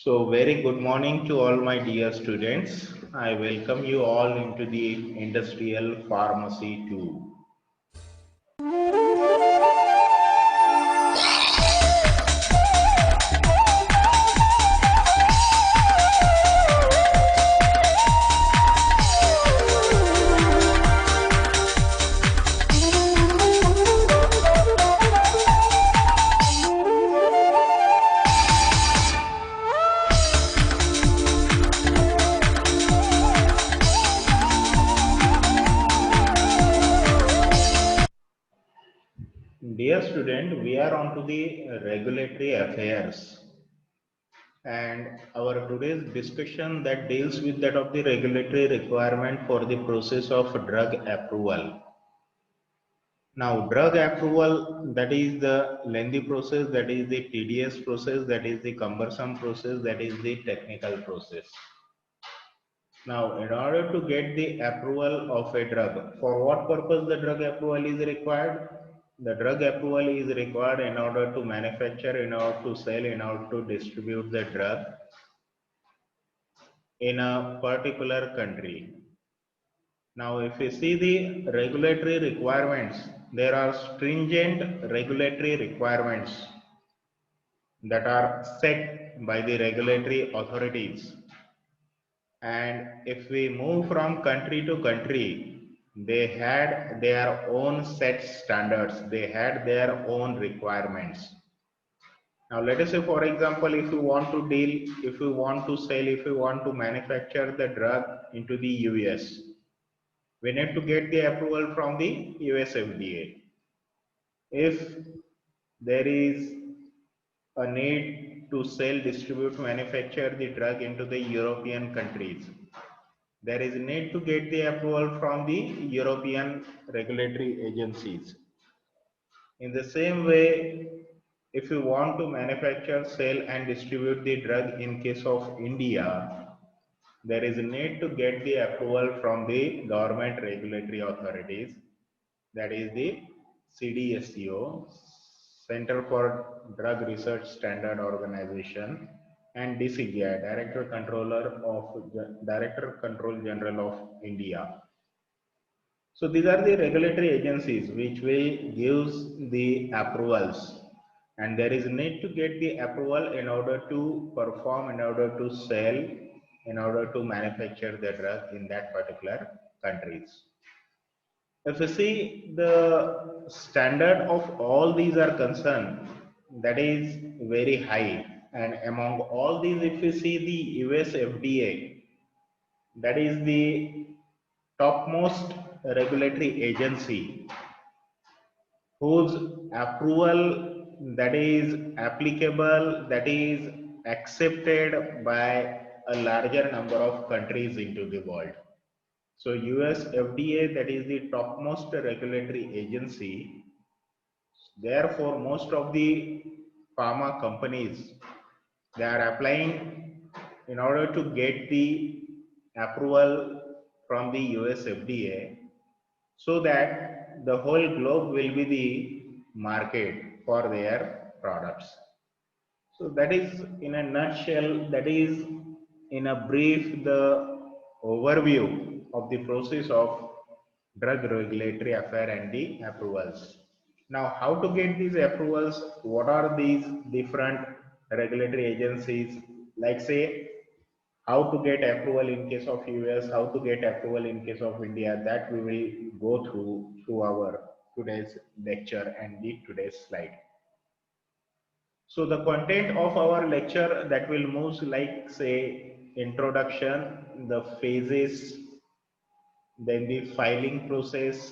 So, very good morning to all my dear students. I welcome you all into the Industrial Pharmacy 2. Dear student, we are on to the regulatory affairs, and our today's discussion that deals with that of the regulatory requirement for the process of drug approval. Now, drug approval, that is the lengthy process, that is the tedious process, that is the cumbersome process, that is the technical process. Now, in order to get the approval of a drug, for what purpose the drug approval is required? The drug approval is required in order to manufacture, in order to sell, in order to distribute the drug in a particular country. Now, if you see the regulatory requirements, there are stringent regulatory requirements that are set by the regulatory authorities. And if we move from country to country, they had their own set standards, they had their own requirements. Now, let us say, for example, if you want to deal, if you want to sell, if you want to manufacture the drug into the US, we need to get the approval from the US FDA. If there is a need to sell, distribute, manufacture the drug into the European countries, there is a need to get the approval from the European regulatory agencies. In the same way, if you want to manufacture, sell and distribute the drug in case of India, there is a need to get the approval from the government regulatory authorities, that is the CDSCO, Center for Drug Research Standard Organization, and DCGI, Director Control General of India. So these are the regulatory agencies which will gives the approvals, and there is need to get the approval in order to perform, in order to sell, in order to manufacture the drug in that particular countries. If you see the standard of all these are concerned, that is very high. And among all these, if you see the US FDA, that is the topmost regulatory agency whose approval that is applicable, that is accepted by a larger number of countries into the world. So US FDA, that is the topmost regulatory agency. Therefore, most of the pharma companies, they are applying in order to get the approval from the US FDA, so that the whole globe will be the market for their products. So that is in a nutshell, that is in a brief the overview of the process of drug regulatory affair and the approvals. Now, how to get these approvals? What are these different regulatory agencies? Like say, how to get approval in case of US, how to get approval in case of India, that we will go through our today's lecture and the today's slide. So the content of our lecture that will move like say introduction, the phases, then the filing process,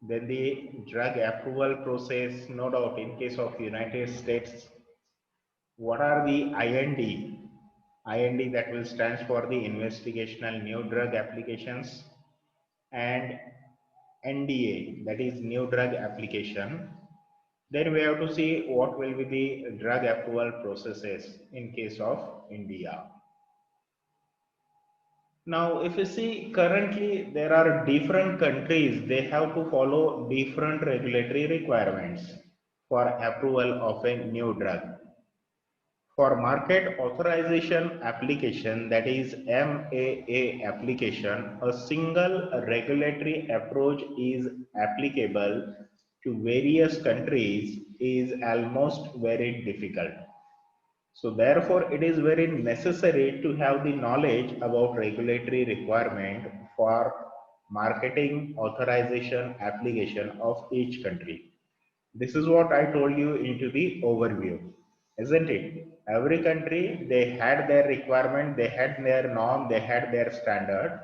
then the drug approval process. No doubt in case of United States, what are the IND? IND that will stands for the investigational new drug applications, and NDA, that is new drug application. Then we have to see what will be the drug approval processes in case of India. Now, if you see currently there are different countries, they have to follow different regulatory requirements for approval of a new drug. For market authorization application, that is MAA application, a single regulatory approach is applicable to various countries is almost very difficult. So therefore, it is very necessary to have the knowledge about regulatory requirement for marketing authorization application of each country. This is what I told you into the overview, isn't it? Every country, they had their requirement, they had their norm, they had their standard.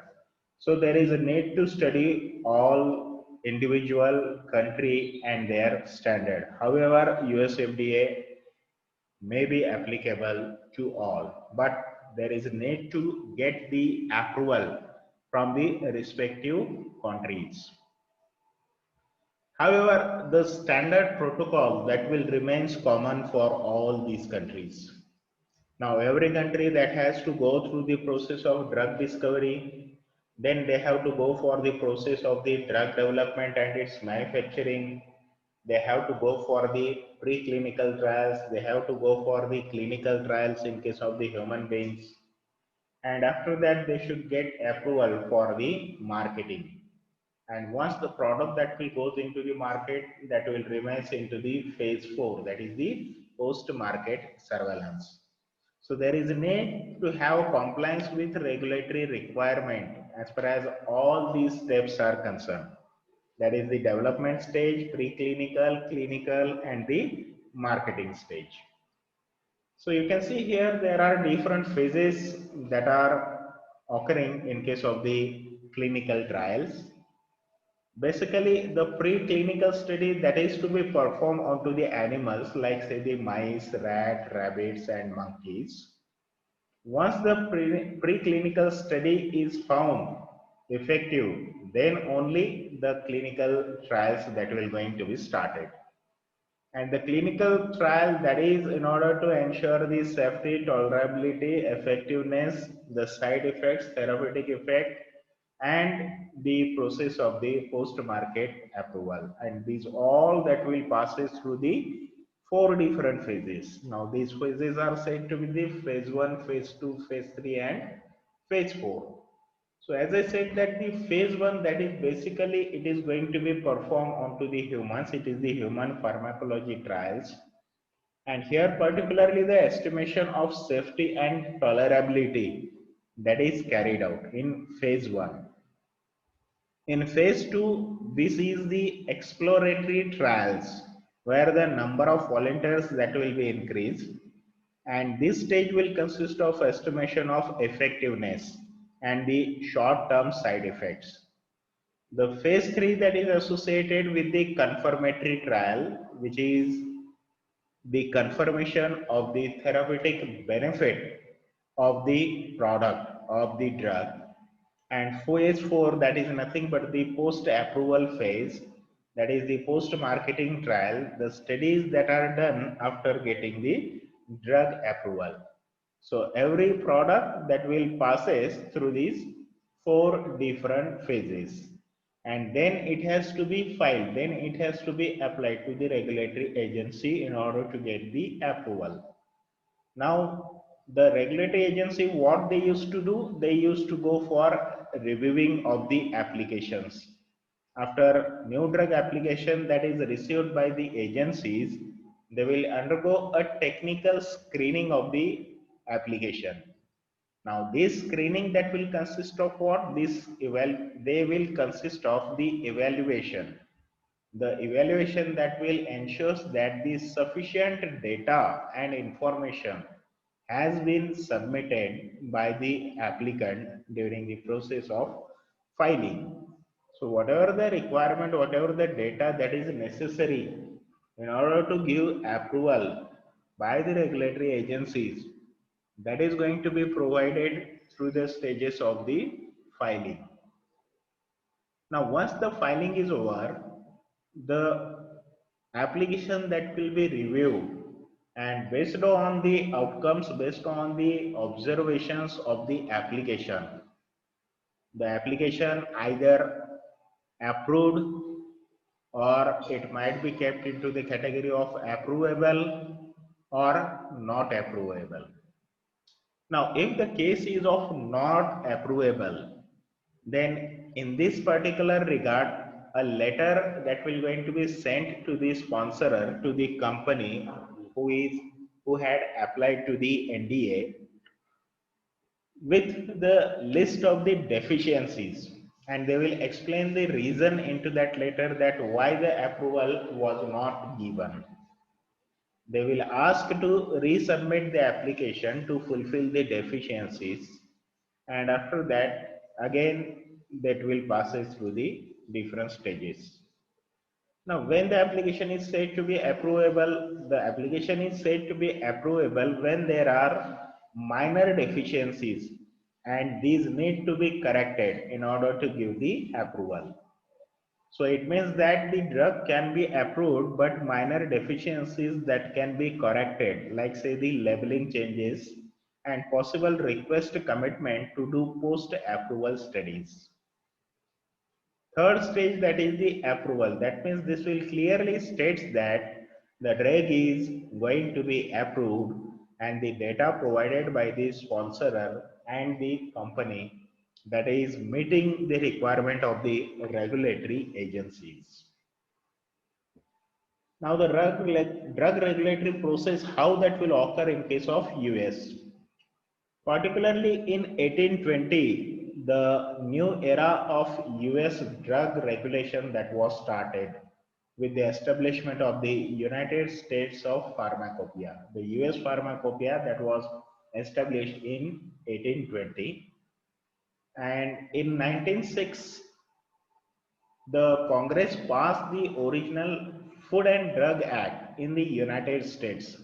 So there is a need to study all individual country and their standard. However, US FDA may be applicable to all, but there is a need to get the approval from the respective countries. However, the standard protocol that will remains common for all these countries. Now, every country that has to go through the process of drug discovery, then they have to go for the process of the drug development and its manufacturing. They have to go for the preclinical trials. They have to go for the clinical trials in case of the human beings. And after that, they should get approval for the marketing. And once the product that will goes into the market, that will remains into the phase 4, that is the post-market surveillance. So there is a need to have compliance with regulatory requirement as far as all these steps are concerned. That is the development stage, preclinical, clinical, and the marketing stage. So you can see here there are different phases that are occurring in case of the clinical trials. Basically, the preclinical study that is to be performed onto the animals like say the mice, rat, rabbits and monkeys. Once the preclinical study is found effective, then only the clinical trials that will going to be started. And the clinical trial that is in order to ensure the safety, tolerability, effectiveness, the side effects, therapeutic effect, and the process of the post-market approval. And these all that will passes through the 4 different phases. Now these phases are said to be the phase 1, phase 2, phase 3 and phase 4. So as I said that the phase 1, that is basically it is going to be performed onto the humans. It is the human pharmacology trials. And here particularly the estimation of safety and tolerability that is carried out in phase 1. In phase 2, this is the exploratory trials where the number of volunteers that will be increased, and this stage will consist of estimation of effectiveness and the short-term side effects. The phase 3 that is associated with the confirmatory trial, which is the confirmation of the therapeutic benefit of the product of the drug, and phase 4 that is nothing but the post approval phase, that is the post marketing trial, the studies that are done after getting the drug approval. So every product that will passes through these 4 different phases, and then it has to be filed, then it has to be applied to the regulatory agency in order to get the approval. Now, the regulatory agency, what they used to do, they used to go for reviewing of the applications. After new drug application that is received by the agencies, they will undergo a technical screening of the application. Now, this screening that will consist of what? They will consist of the evaluation. The evaluation that will ensure that the sufficient data and information has been submitted by the applicant during the process of filing. So whatever the requirement, whatever the data that is necessary in order to give approval by the regulatory agencies, that is going to be provided through the stages of the filing. Now, once the filing is over, the application that will be reviewed, and based on the outcomes, based on the observations of the application either approved or it might be kept into the category of approvable, or not approvable. Now, if the case is of not approvable, then in this particular regard, a letter that will going to be sent to the sponsorer, to the company who had applied to the NDA, with the list of the deficiencies, and they will explain the reason into that letter that why the approval was not given. They will ask to resubmit the application to fulfill the deficiencies, and after that again that will passes through the different stages. Now, when the application is said to be approvable, the application is said to be approvable when there are minor deficiencies and these need to be corrected in order to give the approval. So it means that the drug can be approved, but minor deficiencies that can be corrected, like say the labeling changes and possible request commitment to do post-approval studies. Third stage, that is the approval. That means this will clearly states that the drug is going to be approved and the data provided by the sponsor and the company that is meeting the requirement of the regulatory agencies. Now the drug regulatory process, how that will occur in case of US. Particularly in 1820, the new era of US drug regulation that was started with the establishment of the United States of Pharmacopoeia. The US Pharmacopoeia that was established in 1820, and in 1906 the Congress passed the original Food and Drug Act in the United States,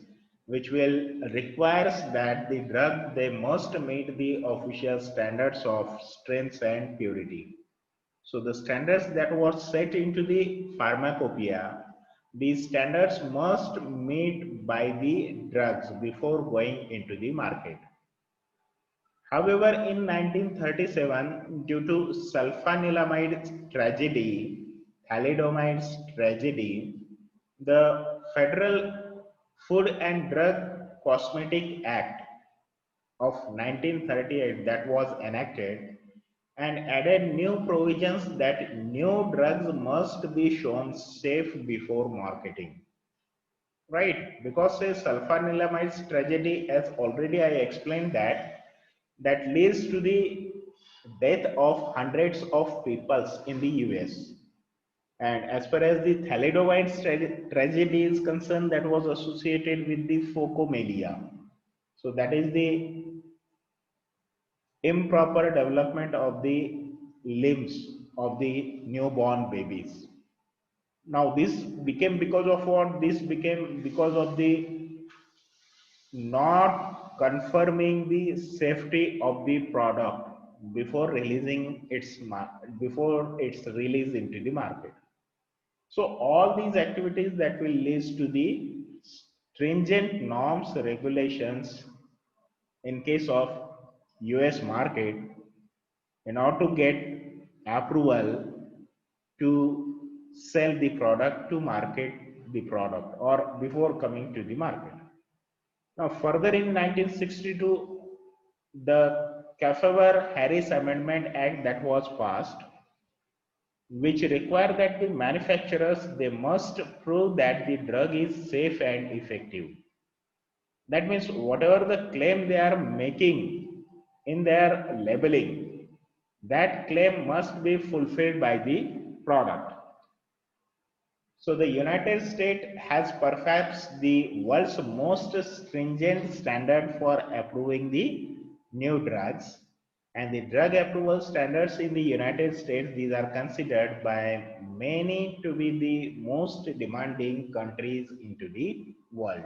which will requires that the drug they must meet the official standards of strength and purity. So the standards that was set into the pharmacopoeia, these standards must meet by the drugs before going into the market. However, in 1937, due to sulfanilamide tragedy, thalidomide's tragedy, the Federal Food and Drug Cosmetic Act of 1938 that was enacted and added new provisions that new drugs must be shown safe before marketing. Right, because say sulfonamide's tragedy, as already I explained that leads to the death of hundreds of peoples in the US. And as far as the thalidomide tragedy is concerned, that was associated with the phocomelia. So that is the improper development of the limbs of the newborn babies. Now this became because of what? This became because of the not confirming the safety of the product before releasing before its release into the market. So all these activities that will lead to the stringent norms regulations in case of US market in order to get approval to sell the product, to market the product, or before coming to the market. Now further in 1962, the Kefauver-Harris Amendment Act that was passed, which required that the manufacturers, they must prove that the drug is safe and effective. That means whatever the claim they are making in their labeling, that claim must be fulfilled by the product. So the United States has perhaps the world's most stringent standard for approving the new drugs, and the drug approval standards in the United States, these are considered by many to be the most demanding countries into the world.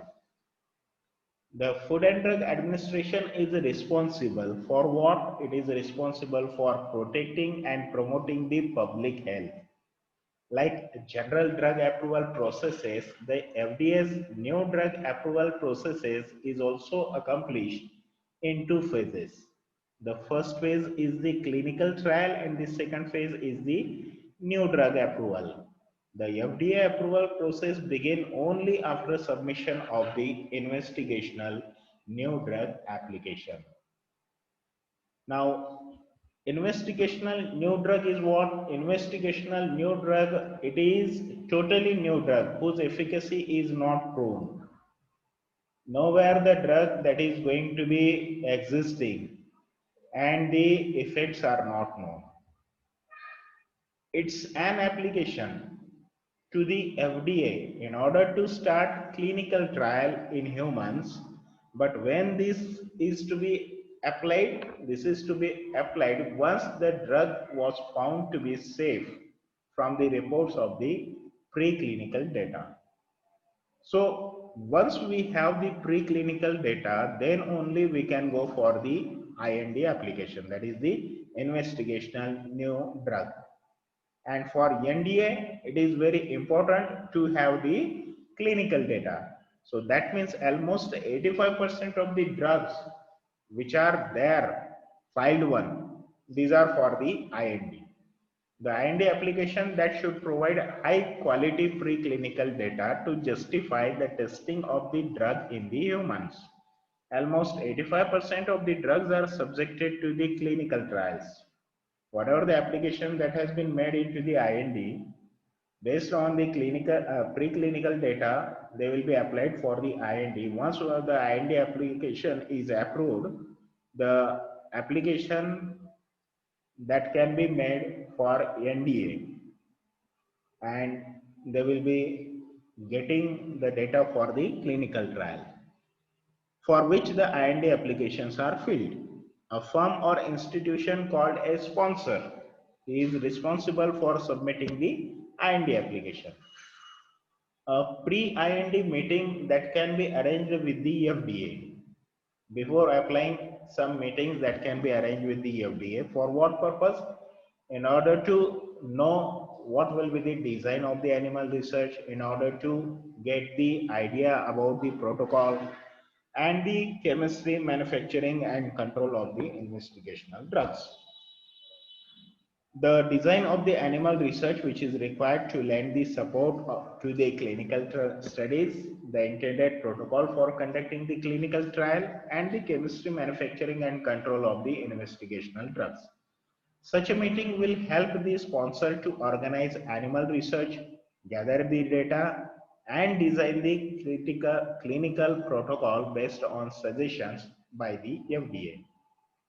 The Food and Drug Administration is responsible for what? It is responsible for protecting and promoting the public health. Like general drug approval processes, the FDA's new drug approval processes is also accomplished in two phases. The first phase is the clinical trial and the second phase is the new drug approval. The FDA approval process begins only after submission of the investigational new drug application. Now, investigational new drug is what? Investigational new drug, it is totally new drug whose efficacy is not proven. Nowhere the drug that is going to be existing and the effects are not known. It's an application to the FDA in order to start clinical trial in humans. But when this is to be applied, this is to be applied once the drug was found to be safe from the reports of the preclinical data. So once we have the preclinical data, then only we can go for the IND application, that is the investigational new drug. And for NDA, it is very important to have the clinical data. So that means almost 85% of the drugs which are there, filed one, these are for the IND. The IND application that should provide high quality preclinical data to justify the testing of the drug in the humans. Almost 85% of the drugs are subjected to the clinical trials. Whatever the application that has been made into the IND, based on the clinical preclinical data, they will be applied for the IND. Once the IND application is approved, the application that can be made for NDA, and they will be getting the data for the clinical trial, for which the IND applications are filled. A firm or institution called a sponsor is responsible for submitting the IND application. A pre-IND meeting that can be arranged with the FDA. Before applying, some meetings that can be arranged with the FDA. For what purpose? In order to know what will be the design of the animal research, in order to get the idea about the protocol and the chemistry, manufacturing and control of the investigational drugs. The design of the animal research which is required to lend the support to the clinical studies, the intended protocol for conducting the clinical trial, and the chemistry, manufacturing and control of the investigational drugs. Such a meeting will help the sponsor to organize animal research, gather the data, and design the clinical protocol based on suggestions by the FDA.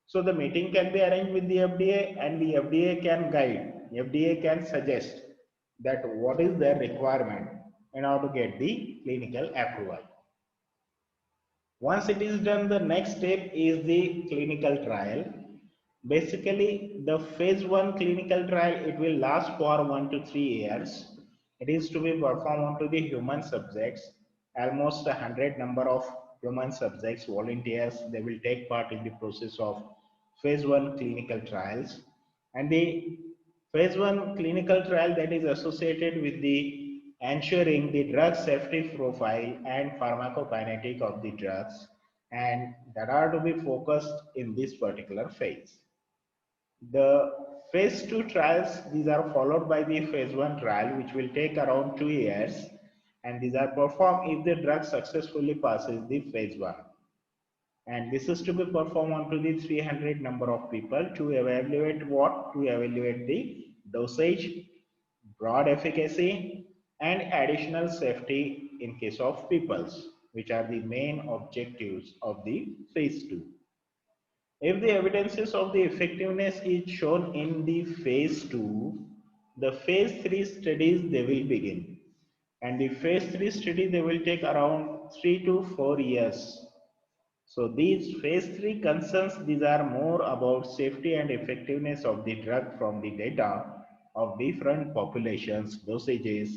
So the meeting can be arranged with the FDA, and the FDA can guide, FDA can suggest that what is their requirement in order to get the clinical approval. Once it is done, the next step is the clinical trial. Basically, the phase 1 clinical trial, it will last for 1 to 3 years. It is to be performed onto the human subjects. Almost 100 number of human subjects, volunteers, they will take part in the process of phase 1 clinical trials. And the phase 1 clinical trial that is associated with the ensuring the drug safety profile and pharmacokinetic of the drugs, and that are to be focused in this particular phase. The phase 2 trials, these are followed by the phase 1 trial which will take around 2 years, and these are performed if the drug successfully passes the phase 1. And this is to be performed onto the 300 number of people to evaluate what? To evaluate the dosage, broad efficacy and additional safety in case of peoples, which are the main objectives of the phase 2. If the evidences of the effectiveness is shown in the phase 2, the phase 3 studies they will begin. And the phase 3 study they will take around 3 to 4 years. So these phase 3 concerns, these are more about safety and effectiveness of the drug from the data of different populations, dosages,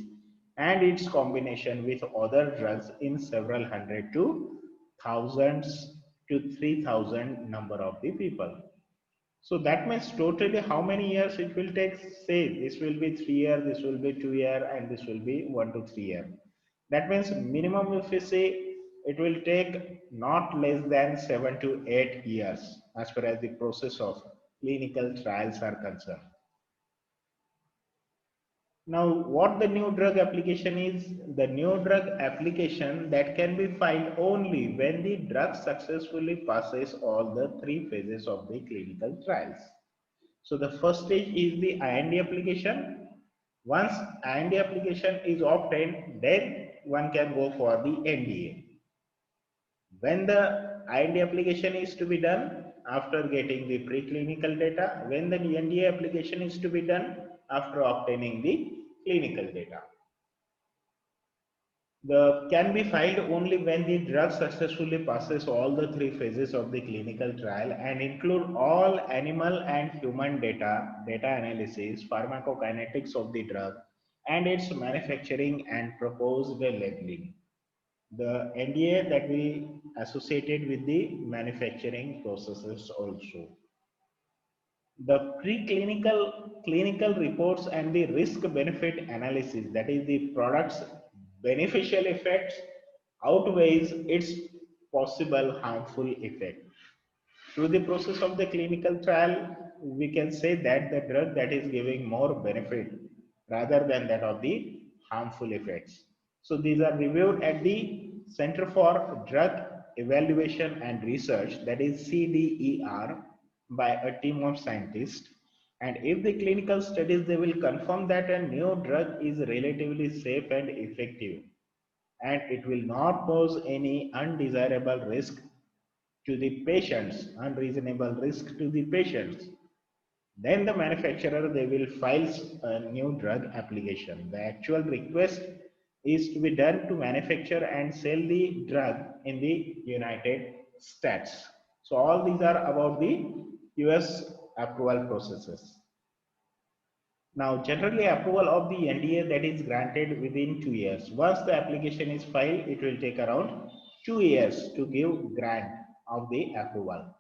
and its combination with other drugs in several hundred to thousands to 3,000 number of the people. So that means totally how many years it will take? Say this will be 3 years, this will be 2 years, and this will be 1 to 3 years. That means minimum, if we say, it will take not less than 7 to 8 years as far as the process of clinical trials are concerned. Now, what the new drug application is? The new drug application that can be filed only when the drug successfully passes all the three phases of the clinical trials. So the first stage is the IND application. Once IND application is obtained, then one can go for the NDA. When the IND application is to be done after getting the preclinical data, when the NDA application is to be done after obtaining the clinical data. The can be filed only when the drug successfully passes all the three phases of the clinical trial and include all animal and human data analysis, pharmacokinetics of the drug, and its manufacturing and proposed labeling. The NDA that we associated with the manufacturing processes also. The preclinical clinical reports and the risk benefit analysis, that is the product's beneficial effects outweighs its possible harmful effect. Through the process of the clinical trial, we can say that the drug that is giving more benefit rather than that of the harmful effects. So these are reviewed at the Center for Drug Evaluation and Research, that is CDER, by a team of scientists. And if the clinical studies, they will confirm that a new drug is relatively safe and effective, and it will not pose any undesirable risk to the patients, unreasonable risk to the patients, then the manufacturer, they will file a new drug application. The actual request is to be done to manufacture and sell the drug in the United States. So all these are about the US approval processes. Now, generally approval of the NDA, that is granted within 2 years. Once the application is filed, it will take around 2 years to give grant of the approval.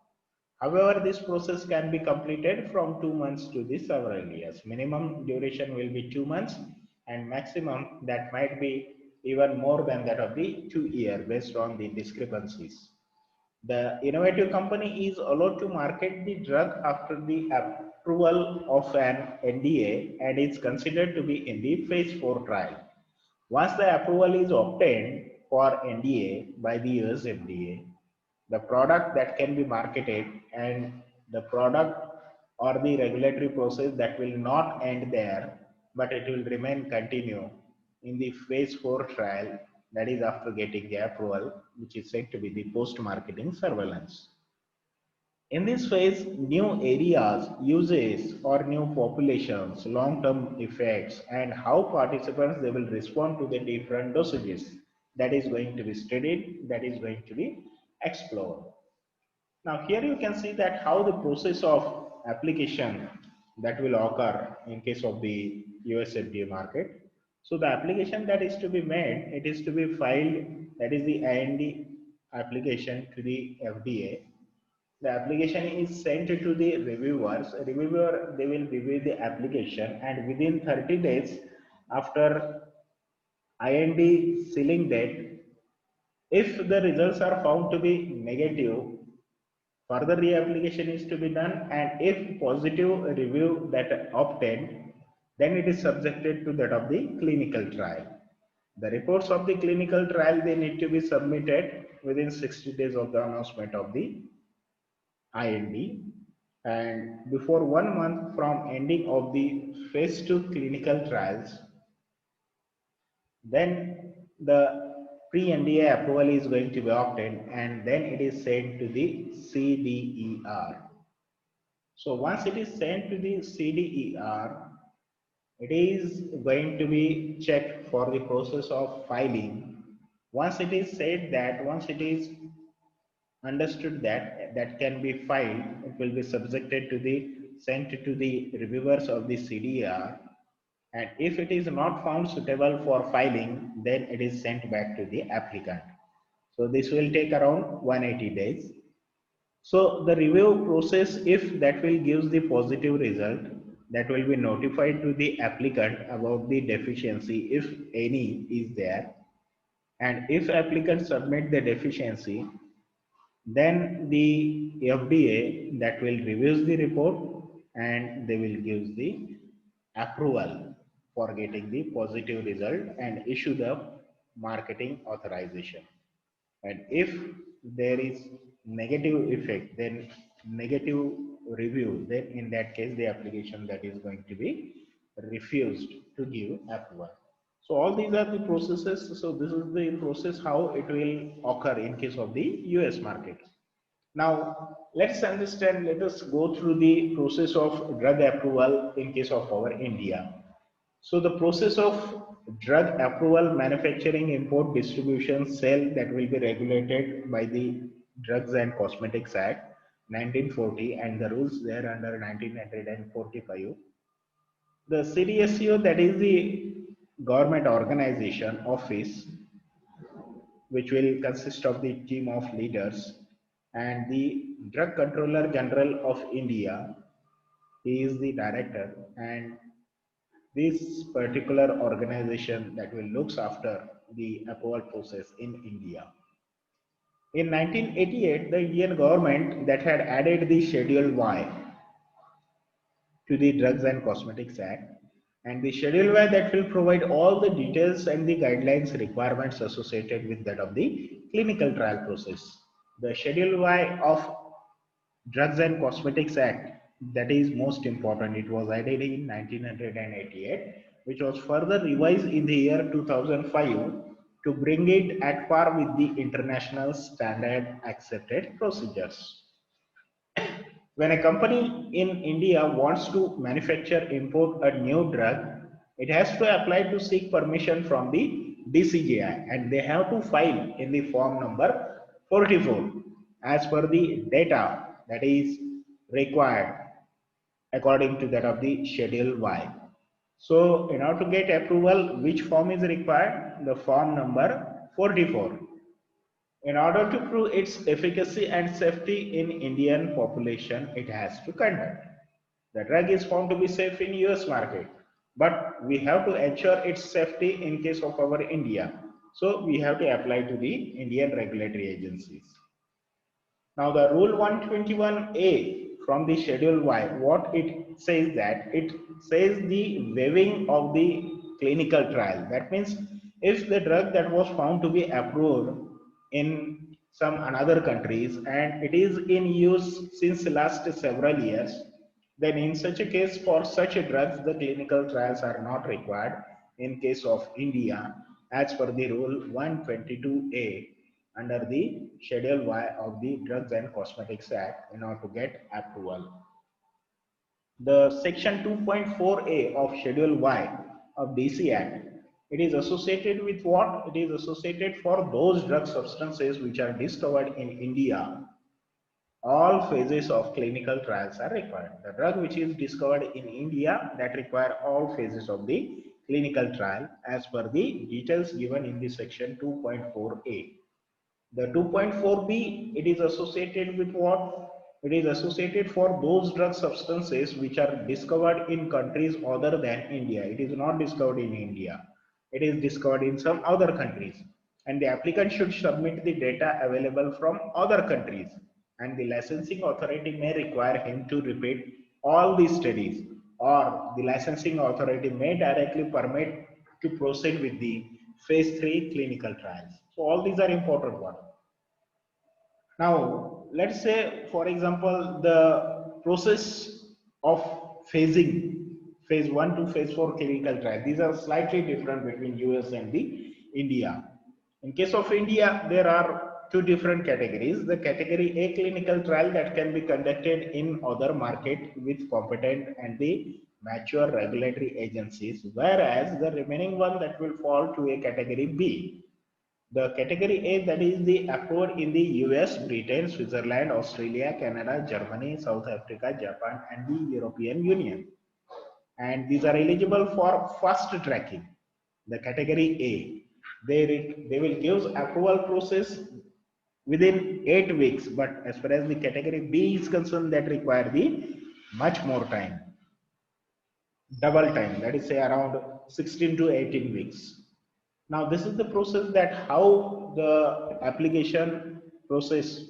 However, this process can be completed from 2 months to the several years. Minimum duration will be 2 months, and maximum that might be even more than that of the 2 year based on the discrepancies. The innovative company is allowed to market the drug after the approval of an NDA and is considered to be in the phase 4 trial. Once the approval is obtained for NDA by the US FDA, the product that can be marketed and the product or the regulatory process that will not end there, but it will remain continue in the phase 4 trial, that is after getting the approval, which is said to be the post-marketing surveillance. In this phase, new areas, uses or new populations, long-term effects, and how participants they will respond to the different dosages, that is going to be studied, that is going to be explored. Now here you can see that how the process of application that will occur in case of the US FDA market. So the application that is to be made, it is to be filed, that is the IND application to the FDA. The application is sent to the reviewers. Reviewer, they will review the application, and within 30 days after IND sealing date, if the results are found to be negative, further reapplication is to be done, and if positive review that obtained, then it is subjected to that of the clinical trial. The reports of the clinical trial, they need to be submitted within 60 days of the announcement of the IND, and before 1 month from ending of the phase 2 clinical trials, then the pre-NDA approval is going to be obtained, and then it is sent to the CDER. So once it is sent to the CDER, it is going to be checked for the process of filing. Once it is said that, once it is understood that that can be filed, it will be subjected to the sent to the reviewers of the CDER, and if it is not found suitable for filing, then it is sent back to the applicant. So this will take around 180 days. So the review process, if that will give the positive result, that will be notified to the applicant about the deficiency, if any is there. And if applicant submit the deficiency, then the FDA that will review the report and they will give the approval for getting the positive result and issue the marketing authorization. And if there is negative effect, then negative review, then in that case the application that is going to be refused to give approval. So all these are the processes. So this is the process how it will occur in case of the US market. Now let's understand, let us go through the process of drug approval in case of our India. So the process of drug approval, manufacturing, import, distribution, sale, that will be regulated by the Drugs and Cosmetics Act 1940 and the rules there under 1945. The CDSCO, that is the government organization office, which will consist of the team of leaders, and the Drug Controller General of India, he is the director, and this particular organization that will looks after the approval process in India. In 1988, the Indian government that had added the Schedule Y to the Drugs and Cosmetics Act, and the Schedule Y that will provide all the details and the guidelines requirements associated with that of the clinical trial process. The Schedule Y of Drugs and Cosmetics Act, that is most important. It was added in 1988, which was further revised in the year 2005 to bring it at par with the international standard accepted procedures. When a company in India wants to manufacture, import a new drug, it has to apply to seek permission from the DCGI, and they have to file in the form number 44 as per the data that is required according to that of the Schedule Y. So in order to get approval, which form is required? The form number 44. In order to prove its efficacy and safety in Indian population, it has to conduct. The drug is found to be safe in US market, but we have to ensure its safety in case of our India. So we have to apply to the Indian regulatory agencies. Now the rule 121A from the Schedule Y, what it says, that it says the waiving of the clinical trial. That means if the drug that was found to be approved in some another countries and it is in use since last several years, then in such a case for such a drugs the clinical trials are not required in case of India as per the rule 122A under the Schedule Y of the Drugs and Cosmetics Act in order to get approval. The section 2.4A of Schedule Y of DC Act, it is associated with what? It is associated for those drug substances which are discovered in India. All phases of clinical trials are required. The drug which is discovered in India, that require all phases of the clinical trial as per the details given in the section 2.4A. The 2.4b, it is associated with what? It is associated for those drug substances which are discovered in countries other than India. It is not discovered in India. It is discovered in some other countries. And the applicant should submit the data available from other countries. And the licensing authority may require him to repeat all these studies, or the licensing authority may directly permit to proceed with the phase 3 clinical trials. So all these are important ones. Now, let's say, for example, the process of phasing, phase 1 to phase 4 clinical trial. These are slightly different between US and the India. In case of India, there are two different categories. The category A clinical trial that can be conducted in other market with competent and the mature regulatory agencies, whereas the remaining one that will fall to a category B. The category A, that is the approved in the US, Britain, Switzerland, Australia, Canada, Germany, South Africa, Japan, and the European Union. And these are eligible for fast tracking. The category A, they will give approval process within 8 weeks, but as far as the category B is concerned, that require the much more time, double time, that is say around 16 to 18 weeks. Now this is the process that how the application process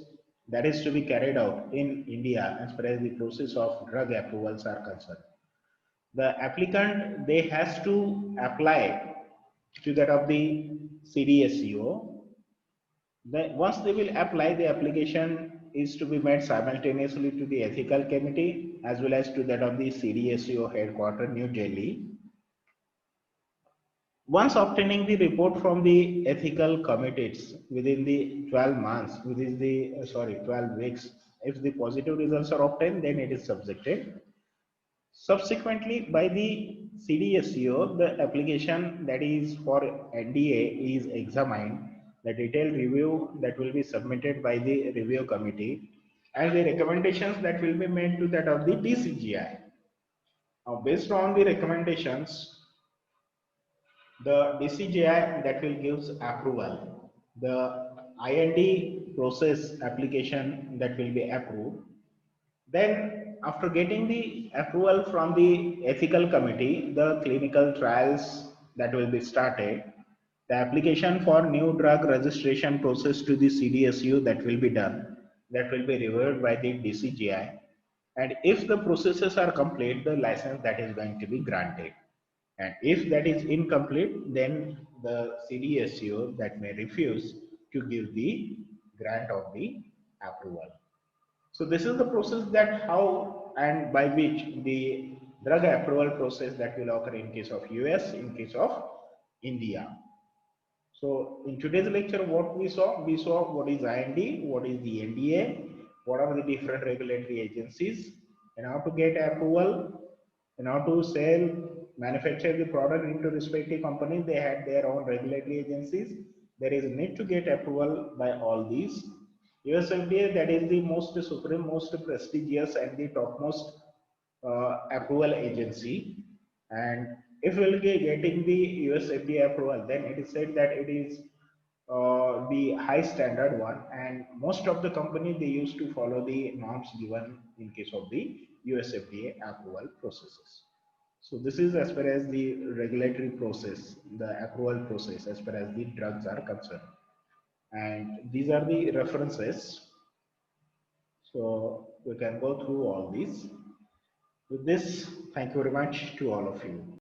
that is to be carried out in India as far as the process of drug approvals are concerned. the applicant, they has to apply to that of the CDSCO. Then once they will apply, the application is to be made simultaneously to the ethical committee as well as to that of the CDSCO headquarters, New Delhi. Once obtaining the report from the ethical committees within the 12 months, within the 12 weeks, if the positive results are obtained, then it is subjected. Subsequently, by the CDSCO, the application that is for NDA is examined, the detailed review that will be submitted by the review committee, and the recommendations that will be made to that of the DCGI. Now, based on the recommendations, the DCGI that will gives approval, the IND process application that will be approved. Then after getting the approval from the ethical committee, the clinical trials that will be started, the application for new drug registration process to the CDSU that will be done, that will be reviewed by the DCGI. And if the processes are complete, the license that is going to be granted. And if that is incomplete, then the CDSU that may refuse to give the grant of the approval. So this is the process that how and by which the drug approval process that will occur in case of US, in case of India. So in today's lecture, what we saw what is IND, what is the NDA, what are the different regulatory agencies, and how to get approval, and how to sell, manufacture the product into respective companies. They had their own regulatory agencies. There is a need to get approval by all these. US FDA, that is the most supreme, most prestigious, and the topmost approval agency. And if we will be getting the US FDA approval, then it is said that it is the high standard one, and most of the company they used to follow the norms given in case of the US FDA approval processes. So this is as far as the regulatory process, the approval process as far as the drugs are concerned. And these are the references. So we can go through all these. With this, thank you very much to all of you.